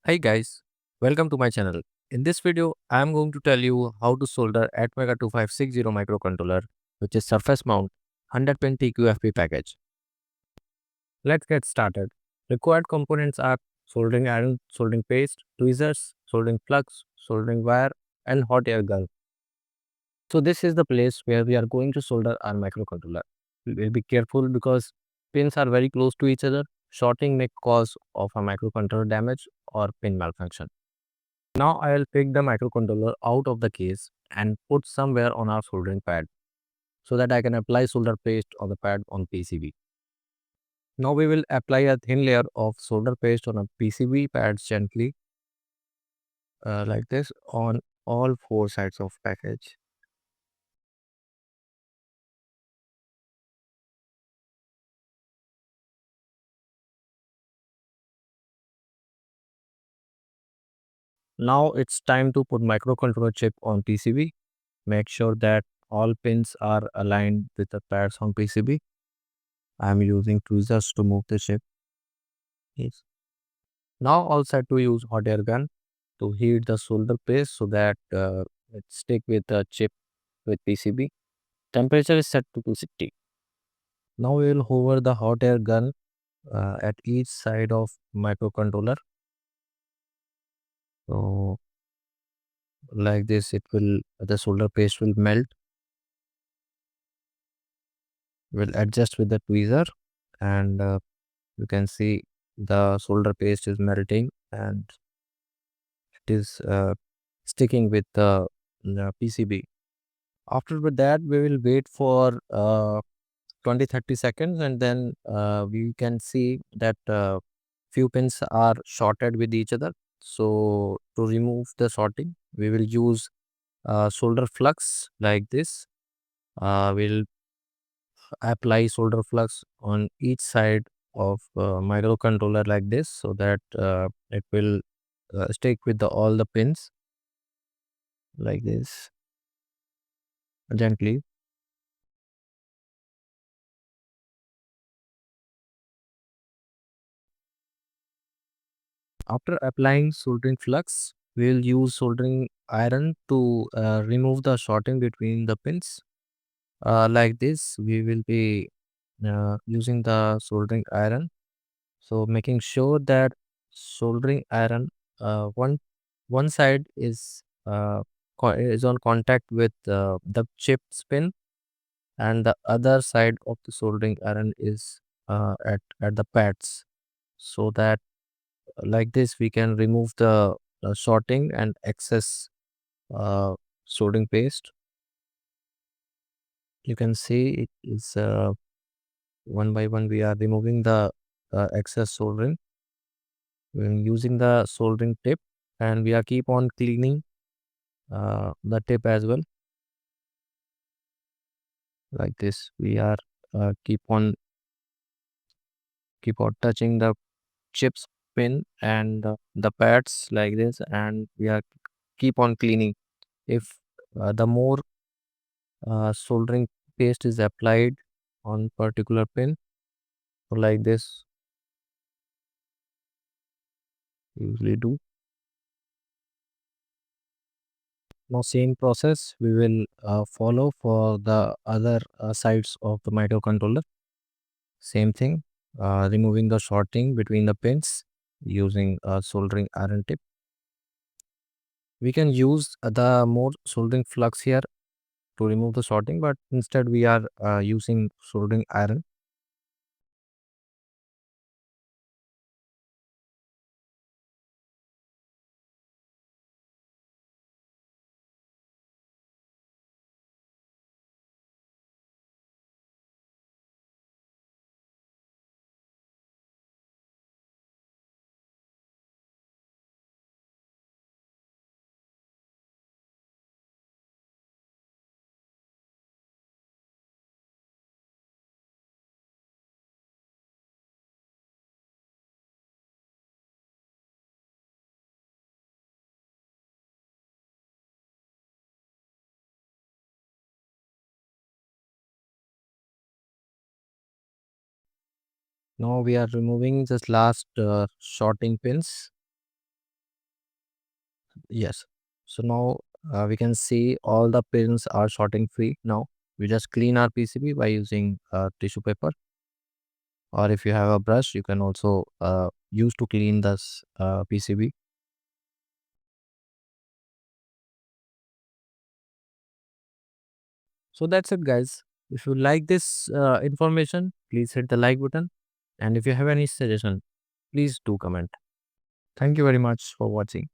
Hi guys, welcome to my channel. In this video, I am going to tell you how to solder ATMEGA2560 microcontroller, which is surface mount 100 pin TQFP package. Let's get started. Required components are soldering iron, soldering paste, tweezers, soldering plugs, soldering wire, and hot air gun. So this is the place where we are going to solder our microcontroller. We will be careful because pins are very close to each other. Shorting may cause of a microcontroller damage or pin malfunction. Now I will pick the microcontroller out of the case and put somewhere on our soldering pad so that I can apply solder paste on the pad on PCB. Now we will apply a thin layer of solder paste on a PCB pads gently like this on all four sides of package. Now it's time to put microcontroller chip on PCB. Make sure that all pins are aligned with the pads on PCB. I am using tweezers to move the chip. Yes. Now all set to use hot air gun to heat the solder paste so that it stick with the chip with PCB. Temperature is set to 260. Now we will hover the hot air gun at each side of microcontroller. So like this, the solder paste will melt. We'll adjust with the tweezer, and you can see the solder paste is melting and it is sticking with the PCB. After that, we will wait for 20-30 seconds, and then we can see that few pins are shorted with each other. So to remove the shorting, we will use solder flux like this. We'll apply solder flux on each side of microcontroller like this so that it will stick with all the pins like this gently. After applying soldering flux, we will use soldering iron to remove the shorting between the pins. Like this, we will be using the soldering iron. So making sure that soldering iron, one side is on contact with the chip pin, and the other side of the soldering iron is at the pads, so that like this we can remove the shorting and excess uh, soldering paste. You can see it is one by one we are removing the excess soldering. We're using the soldering tip, and we are keep on cleaning the tip as well. Like this we are keep on touching the chips pin and the pads like this, and we are keep on cleaning. If the more soldering paste is applied on particular pin, so like this we usually do. Now same process we will follow for the other sides of the microcontroller. Same thing, removing the shorting between the pins using a soldering iron tip. We can use the more soldering flux here to remove the shorting, but instead we are using soldering iron. Now we are removing just last shorting pins. Yes. So now we can see all the pins are sorting free now. We just clean our PCB by using tissue paper, or if you have a brush, you can also use to clean this PCB. So that's it, guys. If you like this information, please hit the like button. And if you have any suggestion, please do comment. Thank you very much for watching.